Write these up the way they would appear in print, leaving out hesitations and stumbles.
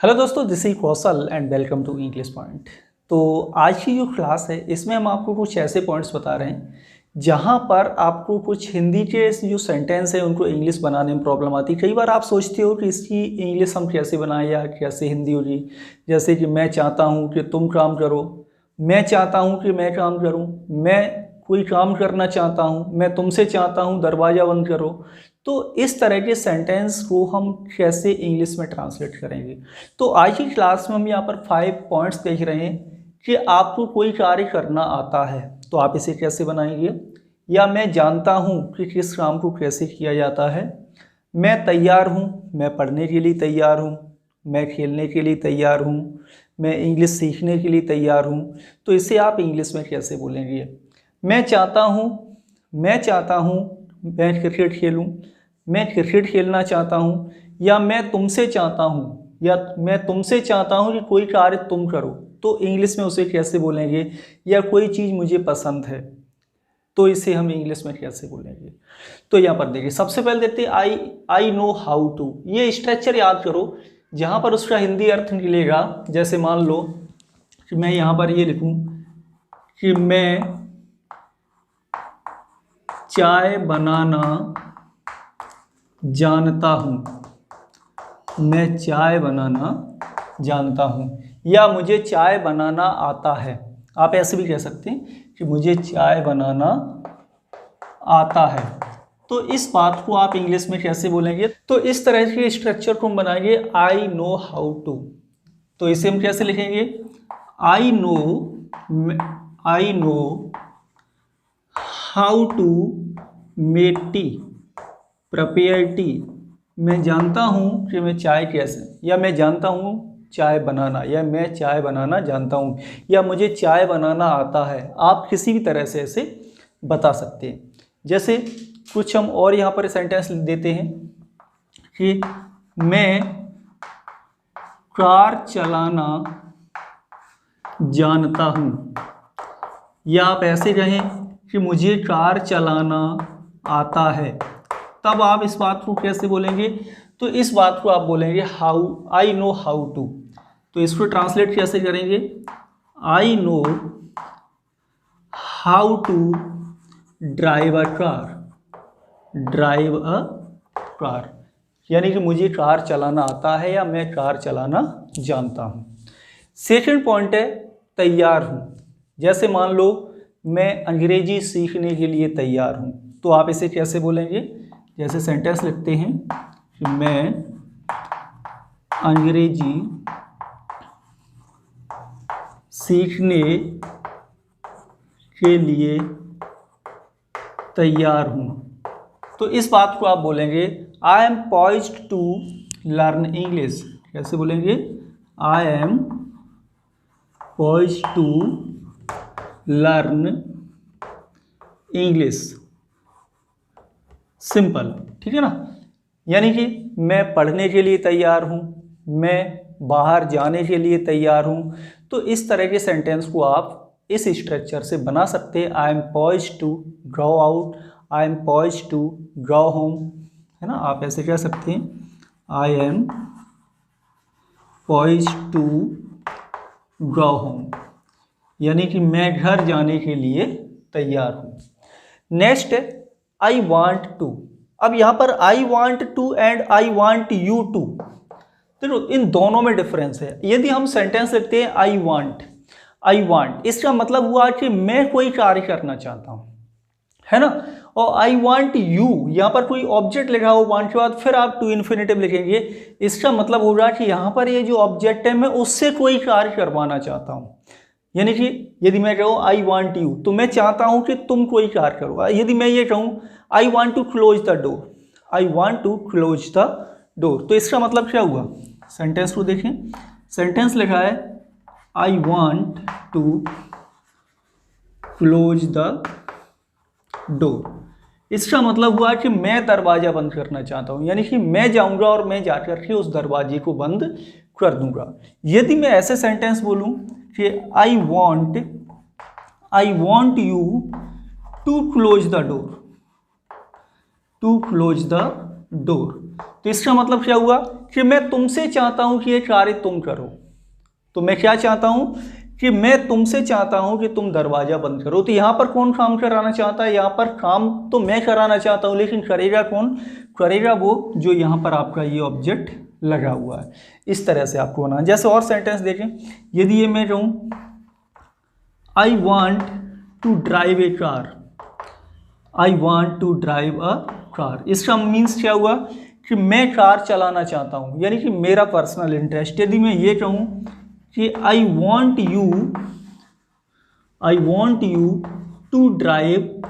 Hello दोस्तों, this is Kaushal and welcome to English Point. तो आज की जो क्लास है इसमें हम आपको कुछ ऐसे पॉइंट्स बता रहे हैं जहां पर आपको कुछ हिंदी के जो सेंटेंस है उनको इंग्लिश बनाने में प्रॉब्लम आती है। कई बार आप सोचते हो कि इसकी इंग्लिश हम कैसे बनाएं या कैसे हिंदी होगी। जैसे कि मैं चाहता हूं कि तुम काम करो, मैं चाहता हूं कि मैं काम करूं, मैं कोई काम करना चाहता हूं, मैं तुमसे चाहता हूं दरवाज़ा बंद करो। तो इस तरह के सेंटेंस को हम कैसे इंग्लिश में ट्रांसलेट करेंगे। तो आज की क्लास में हम यहाँ पर 5 पॉइंट्स देख रहे हैं कि आपको कोई कार्य करना आता है तो आप इसे कैसे बनाएंगे, या मैं जानता हूँ कि किस काम को कैसे किया जाता है, मैं तैयार हूँ, मैं पढ़ने के लिए तैयार हूँ, मैं खेलने के लिए तैयार हूँ, मैं इंग्लिश सीखने के लिए तैयार हूँ। तो इसे आप इंग्लिश में कैसे बोलेंगे। मैं चाहता हूँ मैं क्रिकेट खेलूँ, मैं क्रिकेट खेलना चाहता हूँ, या मैं तुमसे चाहता हूँ, या मैं तुमसे चाहता हूँ कि कोई कार्य तुम करो। तो इंग्लिश में उसे कैसे बोलेंगे। या कोई चीज़ मुझे पसंद है तो इसे हम इंग्लिश में कैसे बोलेंगे। तो यहाँ पर देखिए, सबसे पहले देखते हैं आई नो हाउ टू। ये स्ट्रक्चर याद करो जहाँ पर उसका हिंदी अर्थ निकलेगा। जैसे मान लो कि मैं यहाँ पर ये लिखूँ कि मैं चाय बनाना जानता हूँ, मैं चाय बनाना जानता हूँ, या मुझे चाय बनाना आता है। आप ऐसे भी कह सकते हैं कि मुझे चाय बनाना आता है। तो इस बात को आप इंग्लिश में कैसे बोलेंगे। तो इस तरह के स्ट्रक्चर को हम बनाएंगे आई नो हाउ टू। तो इसे हम कैसे लिखेंगे, I know how to make tea, prepare tea. मैं जानता हूँ कि मैं चाय कैसे, या मैं जानता हूँ चाय बनाना, या मैं चाय बनाना जानता हूँ, या मुझे चाय बनाना आता है। आप किसी भी तरह से ऐसे बता सकते हैं। जैसे कुछ हम और यहाँ पर सेंटेंस देते हैं कि मैं कार चलाना जानता हूँ, या आप ऐसे कहें कि मुझे कार चलाना आता है। तब आप इस बात को कैसे बोलेंगे। तो इस बात को आप बोलेंगे आई नो हाउ टू। तो इसको ट्रांसलेट कैसे करेंगे, I know how to drive a car, यानी कि मुझे कार चलाना आता है या मैं कार चलाना जानता हूँ। सेकंड पॉइंट है तैयार हूँ। जैसे मान लो मैं अंग्रेजी सीखने के लिए तैयार हूँ, तो आप इसे कैसे बोलेंगे। जैसे सेंटेंस लिखते हैं कि मैं अंग्रेजी सीखने के लिए तैयार हूँ। तो इस बात को आप बोलेंगे I am poised to learn English. कैसे बोलेंगे, I am poised to learn English. Simple, ठीक है ना। यानी कि मैं पढ़ने के लिए तैयार हूँ, मैं बाहर जाने के लिए तैयार हूँ। तो इस तरह के सेंटेंस को आप इस स्ट्रक्चर से बना सकते हैं। I am poised to go out, I am poised to go home, है ना। आप ऐसे कह सकते हैं I am poised to go home, यानी कि मैं घर जाने के लिए तैयार हूँ। नेक्स्ट है आई वांट टू। अब यहाँ पर I want to and I want you to, देखो इन दोनों में डिफरेंस है। यदि हम सेंटेंस लिखते हैं आई वांट, इसका मतलब हुआ कि मैं कोई कार्य करना चाहता हूँ, है ना। और आई वांट यू, यहाँ पर कोई ऑब्जेक्ट लिखा हो वांट के बाद फिर आप टू इन्फिनेटिव लिखेंगे। इसका मतलब होगा कि यहाँ पर ये जो ऑब्जेक्ट है मैं उससे कोई कार्य करवाना चाहता हूँ। यानी कि यदि मैं कहूँ आई वांट यू, तो मैं चाहता हूँ कि तुम कोई कार्य करो। यदि मैं ये कहूँ I want to close the door, I want to close the door, तो इसका मतलब क्या हुआ। सेंटेंस को देखें, सेंटेंस लिखा है I want to close the door. इसका मतलब हुआ कि मैं दरवाजा बंद करना चाहता हूं, यानी कि मैं जाऊंगा और मैं जाकर के उस दरवाजे को बंद कर दूंगा। यदि मैं ऐसे सेंटेंस बोलूं कि I want you to close the door, तो इसका मतलब क्या हुआ कि मैं तुमसे चाहता हूं कि ये कार्य तुम करो, तो मैं क्या चाहता हूं कि मैं तुमसे चाहता हूं कि तुम दरवाजा बंद करो। तो यहां पर कौन काम कराना चाहता है? यहां पर काम तो मैं कराना चाहता हूं, लेकिन करेगा कौन? करेगा वो जो यहां पर आपका ये ऑब्जेक्ट लगा हुआ है। इस तरह से आपको बनाना। जैसे और सेंटेंस देखें, यदि ये मैं कहूं I want to drive a car, I want to drive a car, इसका मीन्स क्या हुआ कि मैं कार चलाना चाहता हूं, यानी कि मेरा पर्सनल इंटरेस्ट। यदि मैं ये कहूं कि I want you to drive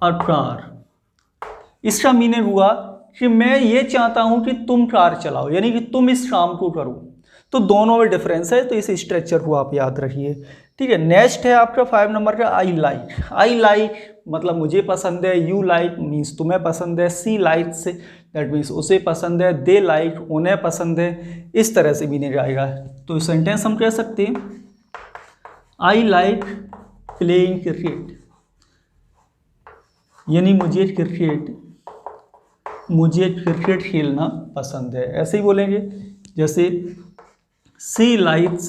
a car, इसका मीनिंग हुआ कि मैं ये चाहता हूं कि तुम कार चलाओ, यानी कि तुम इस काम को करो। तो दोनों में डिफरेंस है, तो इस स्ट्रक्चर को आप याद रखिए। ठीक है, नेक्स्ट है आपका 5 नंबर का आई लाइक। आई लाइक मतलब मुझे पसंद है, यू लाइक मीन्स तुम्हें पसंद है, सी लाइक्स दैट मीन्स उसे पसंद है, दे लाइक उन्हें पसंद है। इस तरह से मीनिंग आएगा। तो सेंटेंस हम कह सकते हैं आई लाइक प्लेइंग क्रिकेट, यानी मुझे क्रिकेट खेलना पसंद है। ऐसे ही बोलेंगे जैसे सी लाइक्स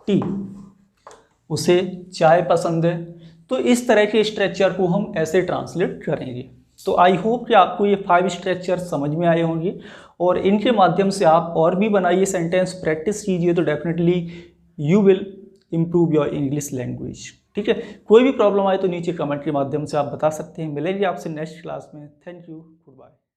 टी, उसे चाय पसंद है। तो इस तरह के स्ट्रक्चर को हम ऐसे ट्रांसलेट करेंगे। तो आई होप कि आपको ये 5 स्ट्रक्चर समझ में आए होंगे और इनके माध्यम से आप और भी बनाइए, सेंटेंस प्रैक्टिस कीजिए, तो definitely you will improve your English language. ठीक है, कोई भी प्रॉब्लम आए तो नीचे कमेंट के माध्यम से आप बता सकते हैं। मिलेंगे आपसे नेक्स्ट क्लास में। Thank you, good bye.